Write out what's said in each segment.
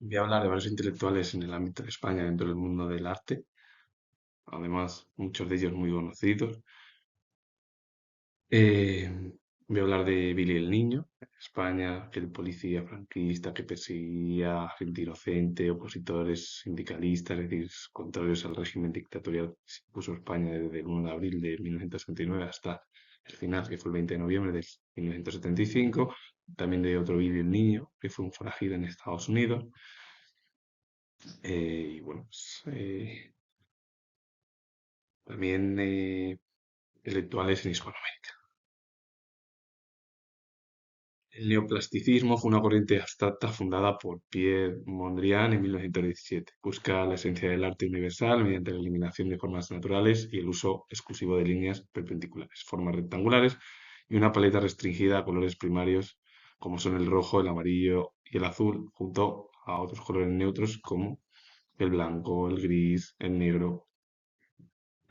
Voy a hablar de varios intelectuales en el ámbito de España dentro del mundo del arte, además muchos de ellos muy conocidos. Eh, Voy a hablar de Billy el Niño, en España, aquel policía franquista que perseguía a gente inocente, opositores sindicalistas, es decir, contrarios al régimen dictatorial que se puso España desde el 1 de abril de 1969 hasta el final, que fue el 20 de noviembre de 1975. También de otro Billy el Niño, que fue un forajido en Estados Unidos. Y bueno, pues, también intelectuales en Hispanoamérica. El neoplasticismo fue una corriente abstracta fundada por Pierre Mondrian en 1917. Busca la esencia del arte universal mediante la eliminación de formas naturales y el uso exclusivo de líneas perpendiculares, formas rectangulares y una paleta restringida a colores primarios como son el rojo, el amarillo y el azul, junto a otros colores neutros como el blanco, el gris, el negro.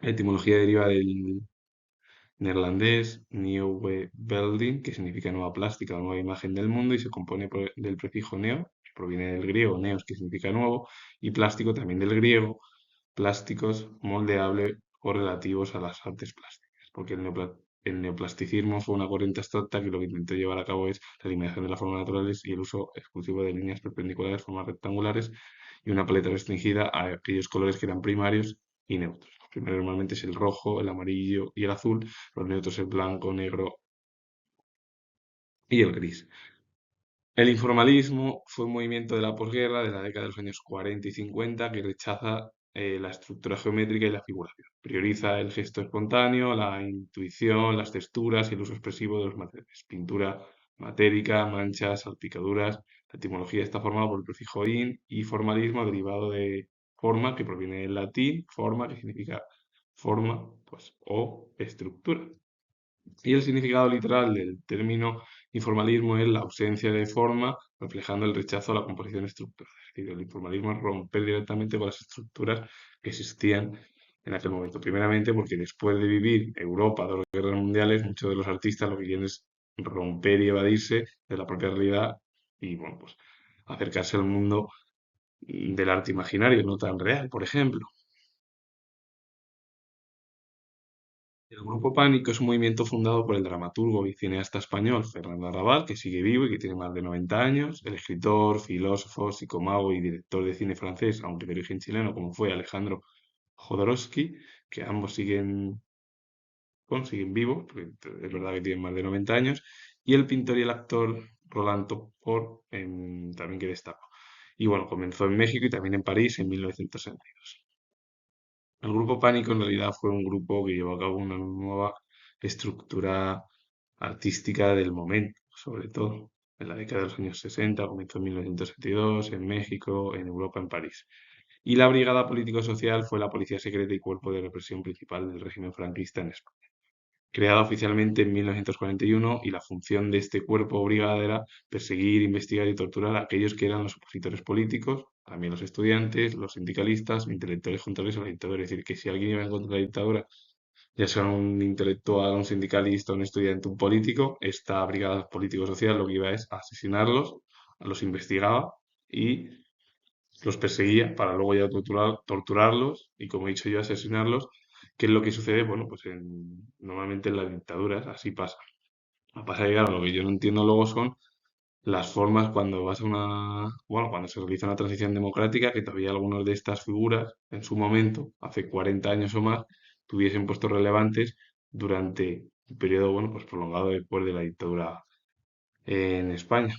La etimología deriva del neerlandés Nieuwe Beelding, que significa nueva plástica o nueva imagen del mundo, y se compone del prefijo neo, que proviene del griego neos, que significa nuevo, y plástico también del griego, plásticos, moldeable o relativos a las artes plásticas, porque el neoplasticismo fue una corriente abstracta que lo que intentó llevar a cabo es la eliminación de las formas naturales y el uso exclusivo de líneas perpendiculares, formas rectangulares y una paleta restringida a aquellos colores que eran primarios y neutros. El primero normalmente es el rojo, el amarillo y el azul, los neutros el blanco, negro y el gris. El informalismo fue un movimiento de la posguerra de la década de los años 40 y 50 que rechaza la estructura geométrica y la figuración. Prioriza el gesto espontáneo, la intuición, las texturas y el uso expresivo de los materiales. Pintura matérica, manchas, salpicaduras. La etimología está formada por el prefijo in y formalismo derivado de forma, que proviene del latín, forma, que significa forma, pues, o estructura. Y el significado literal del término informalismo es la ausencia de forma, reflejando el rechazo a la composición estructural. Es decir, el informalismo es romper directamente con las estructuras que existían en aquel momento. Primeramente, porque después de vivir Europa, dos guerras mundiales, muchos de los artistas lo que quieren es romper y evadirse de la propia realidad y, bueno, pues acercarse al mundo del arte imaginario, no tan real, por ejemplo. El Grupo Pánico es un movimiento fundado por el dramaturgo y cineasta español Fernando Arrabal, que sigue vivo y que tiene más de 90 años, el escritor, filósofo, psicomago y director de cine francés, aunque de origen chileno, como fue Alejandro Jodorowsky, que ambos siguen vivos, porque es verdad que tienen más de 90 años, y el pintor y el actor Rolando Por, también que destaco. Y bueno, comenzó en México y también en París en 1962. El grupo Pánico en realidad fue un grupo que llevó a cabo una nueva estructura artística del momento, sobre todo. En la década de los años 60, comenzó en 1972, en México, en Europa, en París. Y la Brigada Político-Social fue la policía secreta y cuerpo de represión principal del régimen franquista en España, creada oficialmente en 1941, y la función de este cuerpo o brigada era perseguir, investigar y torturar a aquellos que eran los opositores políticos, también los estudiantes, los sindicalistas, intelectuales contrarios a la dictadura. Es decir, que si alguien iba en contra de la dictadura, ya sea un intelectual, un sindicalista, un estudiante, un político, esta brigada político-social lo que iba es a asesinarlos, los investigaba y los perseguía para luego ya torturarlos y, como he dicho yo, asesinarlos. ¿Qué es lo que sucede? Bueno, pues normalmente en las dictaduras así pasa. Pasa que, claro, lo que yo no entiendo luego son las formas cuando vas a bueno, cuando se realiza una transición democrática, que todavía algunas de estas figuras, en su momento, hace 40 años o más, tuviesen puestos relevantes durante un periodo, bueno, pues prolongado después de la dictadura en España.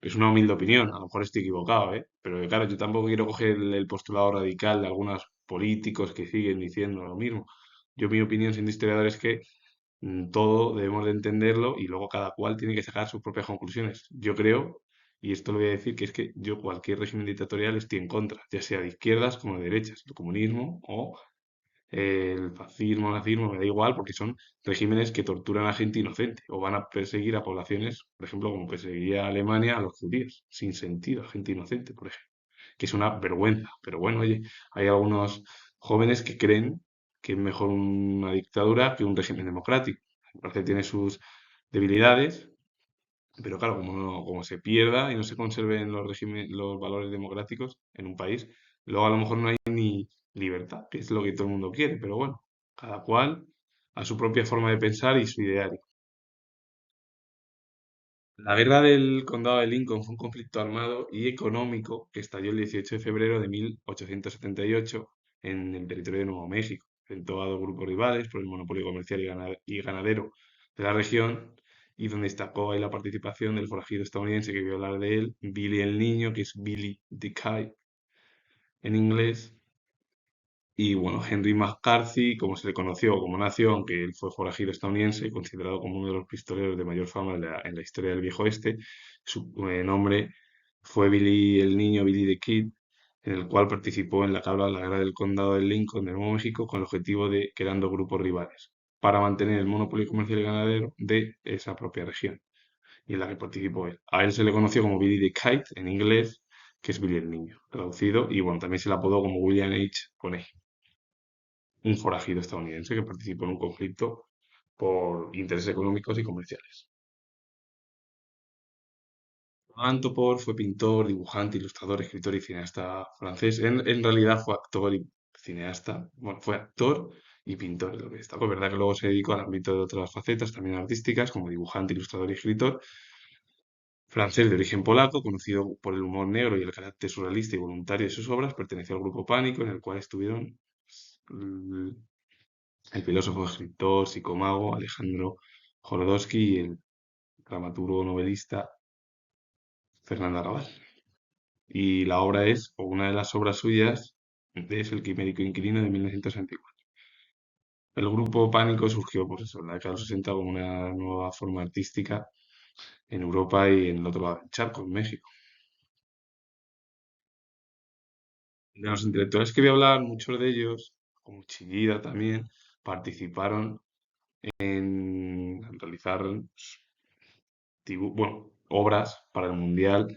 Es una humilde opinión, a lo mejor estoy equivocado, ¿eh? Pero claro, yo tampoco quiero coger el postulado radical de algunos políticos que siguen diciendo lo mismo. Yo, mi opinión siendo historiador es que todo debemos de entenderlo y luego cada cual tiene que sacar sus propias conclusiones. Yo creo, y esto lo voy a decir, que es que yo cualquier régimen dictatorial estoy en contra, ya sea de izquierdas como de derechas, el comunismo o el fascismo, el nazismo, me da igual, porque son regímenes que torturan a gente inocente o van a perseguir a poblaciones, por ejemplo, como perseguía Alemania a los judíos, sin sentido, a gente inocente, por ejemplo, que es una vergüenza. Pero bueno, oye, hay algunos jóvenes que creen que es mejor una dictadura que un régimen democrático. Me parece que tiene sus debilidades, Pero claro, como se pierda y no se conserven los valores democráticos en un país, luego a lo mejor no hay ni libertad, que es lo que todo el mundo quiere, pero bueno, cada cual a su propia forma de pensar y su ideario. La guerra del Condado de Lincoln fue un conflicto armado y económico que estalló el 18 de febrero de 1878 en el territorio de Nuevo México. Enfrentó a dos grupos rivales por el monopolio comercial y ganadero de la región y donde destacó ahí la participación del forajido estadounidense que voy a hablar de él, Billy el Niño, que es Billy the Kid en inglés, y bueno, Henry McCarthy, como se le conoció como nació, aunque él fue forajido estadounidense, considerado como uno de los pistoleros de mayor fama en la historia del Viejo Oeste, su nombre fue Billy el Niño, Billy the Kid, en el cual participó en la guerra del Condado de Lincoln de Nuevo México con el objetivo de creando grupos rivales para mantener el monopolio comercial y ganadero de esa propia región y en la que participó él. A él se le conoció como Billy the Kite en inglés, que es Billy el Niño, traducido, y bueno, también se le apodó como William H. Coney, un forajido estadounidense que participó en un conflicto por intereses económicos y comerciales. Antopor fue pintor, dibujante, ilustrador, escritor y cineasta francés. En realidad fue actor y cineasta. Bueno, fue actor y pintor, lo que destacó. Es verdad que luego se dedicó al ámbito de otras facetas, también artísticas, como dibujante, ilustrador y escritor. Francés de origen polaco, conocido por el humor negro y el carácter surrealista y voluntario de sus obras, perteneció al grupo Pánico, en el cual estuvieron l- el filósofo, escritor, psicomago Alejandro Jodorowsky y el dramaturgo novelista Fernando Arrabal. Y la obra es, o una de las obras suyas, es El Quimérico Inquilino de 1964. El grupo Pánico surgió, pues eso, en la década de los 60 como una nueva forma artística en Europa y en el otro lado del charco, en México. De los intelectuales que voy a hablar, muchos de ellos, como Chillida también, participaron en realizar bueno, obras para el Mundial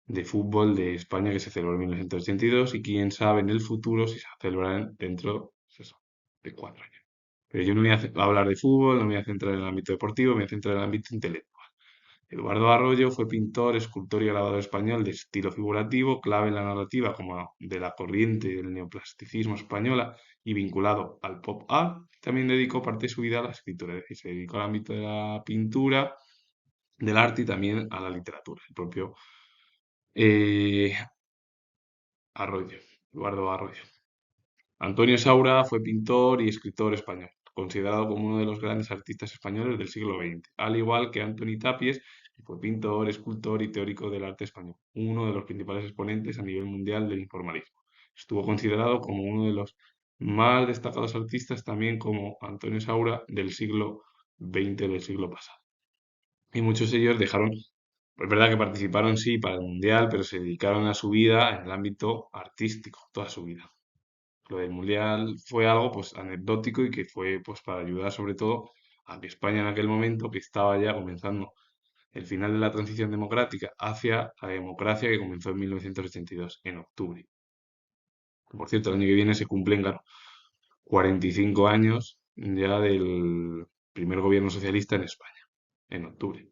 de Fútbol de España que se celebró en 1982 y quién sabe en el futuro si se celebrarán dentro pues eso, de 4 años. Pero yo no voy a hablar de fútbol, no me voy a centrar en el ámbito deportivo, me voy a centrar en el ámbito intelectual. Eduardo Arroyo fue pintor, escultor y grabador español de estilo figurativo, clave en la narrativa como de la corriente del neoplasticismo española y vinculado al pop art. También dedicó parte de su vida a la escritura, es decir, se dedicó al ámbito de la pintura, del arte y también a la literatura. El propio eh, Arroyo, Eduardo Arroyo. Antonio Saura fue pintor y escritor español, considerado como uno de los grandes artistas españoles del siglo XX, al igual que Antoni Tapies, que fue pintor, escultor y teórico del arte español, uno de los principales exponentes a nivel mundial del informalismo. Estuvo considerado como uno de los más destacados artistas también como Antonio Saura del siglo XX del siglo pasado. Y muchos de ellos dejaron, es verdad que participaron sí para el mundial, pero se dedicaron a su vida en el ámbito artístico, toda su vida. Lo del Mundial fue algo pues anecdótico y que fue pues para ayudar sobre todo a que España en aquel momento, que estaba ya comenzando el final de la transición democrática hacia la democracia que comenzó en 1982, en octubre. Por cierto, el año que viene se cumplen, claro, 45 años ya del primer gobierno socialista en España, en octubre.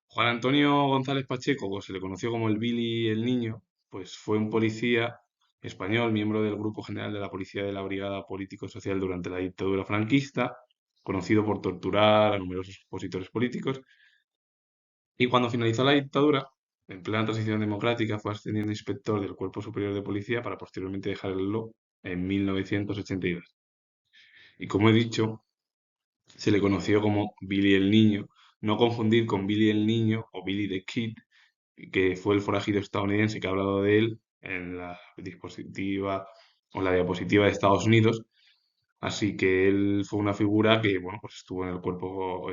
Juan Antonio González Pacheco, pues se le conoció como el Billy el Niño, pues fue un policía español, miembro del Grupo General de la Policía de la Brigada Político-Social durante la dictadura franquista, conocido por torturar a numerosos opositores políticos, y cuando finalizó la dictadura, en plena transición democrática, fue ascendido a inspector del Cuerpo Superior de Policía para posteriormente dejarlo en 1982. Y como he dicho, se le conoció como Billy el Niño, no confundir con Billy el Niño o Billy the Kid, que fue el forajido estadounidense que ha hablado de él en la dispositiva o la diapositiva de Estados Unidos. Así que él fue una figura que, bueno, pues estuvo en el cuerpo,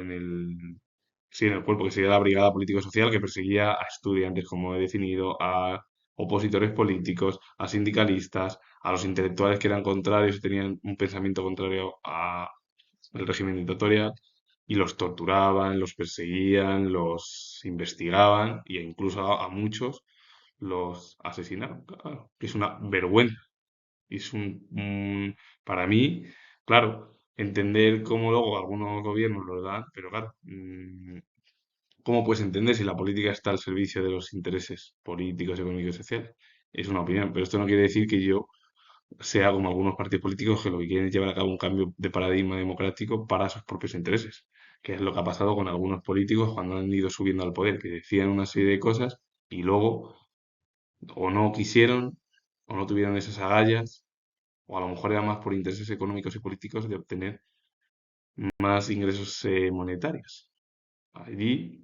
sí, en el cuerpo que sería la Brigada Político-Social que perseguía a estudiantes, como he definido, a opositores políticos, a sindicalistas, a los intelectuales que eran contrarios y tenían un pensamiento contrario a el régimen dictatorial y los torturaban, los perseguían, los investigaban e incluso a muchos los asesinaron. Claro, que es una vergüenza. Es para mí, claro, entender cómo luego algunos gobiernos lo dan, pero claro, ¿cómo puedes entender si la política está al servicio de los intereses políticos, económicos y sociales? Es una opinión, pero esto no quiere decir que yo sea como algunos partidos políticos que lo que quieren es llevar a cabo un cambio de paradigma democrático para sus propios intereses, que es lo que ha pasado con algunos políticos cuando han ido subiendo al poder, que decían una serie de cosas y luego o no quisieron o no tuvieron esas agallas, o a lo mejor era más por intereses económicos y políticos de obtener más ingresos monetarios. Allí,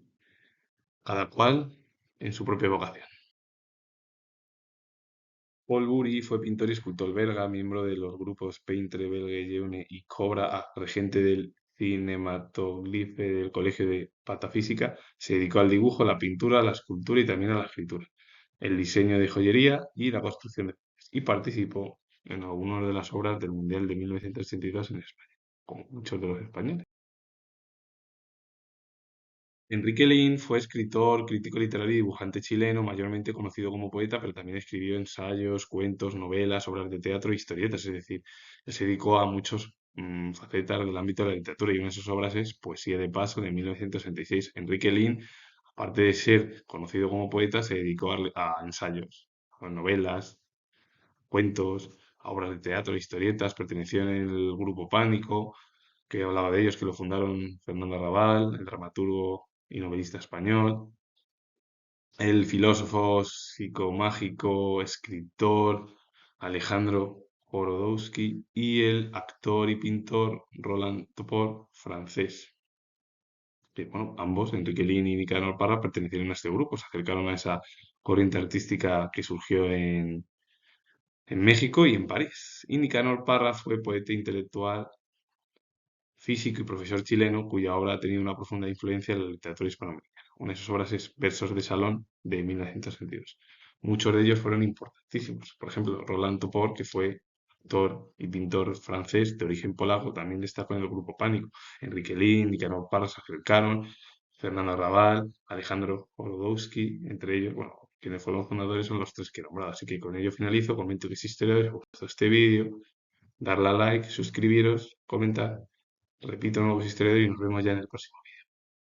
cada cual en su propia vocación. Paul Bury fue pintor y escultor belga, miembro de los grupos Peintre, Belge, Jeune y Cobra, regente del Cinematoglyphe del Colegio de Patafísica. Se dedicó al dibujo, la pintura, la escultura y también a la escritura, el diseño de joyería y la construcción de puentes. Y participó en algunas de las obras del Mundial de 1982 en España, como muchos de los españoles. Enrique Lihn fue escritor, crítico literario y dibujante chileno, mayormente conocido como poeta, pero también escribió ensayos, cuentos, novelas, obras de teatro e historietas, es decir, él se dedicó a muchos facetas del ámbito de la literatura y una de sus obras es Poesía de Paso de 1966. Enrique Lihn, aparte de ser conocido como poeta, se dedicó a ensayos, a novelas, cuentos, a obras de teatro, historietas, perteneció en el grupo Pánico, que hablaba de ellos, que lo fundaron Fernando Arrabal, el dramaturgo y novelista español, el filósofo psicomágico, escritor Alejandro Jodorowsky y el actor y pintor Roland Topor, francés. Que, bueno, ambos, Enrique Lihn y Nicanor Parra, pertenecieron a este grupo, se acercaron a esa corriente artística que surgió en México y en París. Y Nicanor Parra fue poeta intelectual, físico y profesor chileno cuya obra ha tenido una profunda influencia en la literatura hispanoamericana. Una de sus obras es Versos de Salón de 1922. Muchos de ellos fueron importantísimos. Por ejemplo, Roland Topor, que fue actor y pintor francés de origen polaco, también destacó en el grupo Pánico. Enrique Lihn, Nicanor Parra se acercaron, Fernando Arrabal, Alejandro Jodorowsky, entre ellos, bueno, quienes fueron los fundadores son los tres que he nombrado. Así que con ello finalizo, comento que si ustedes os gustó este vídeo, darle a like, suscribiros, comentar. Repito, nuevos historiadores y nos vemos ya en el próximo.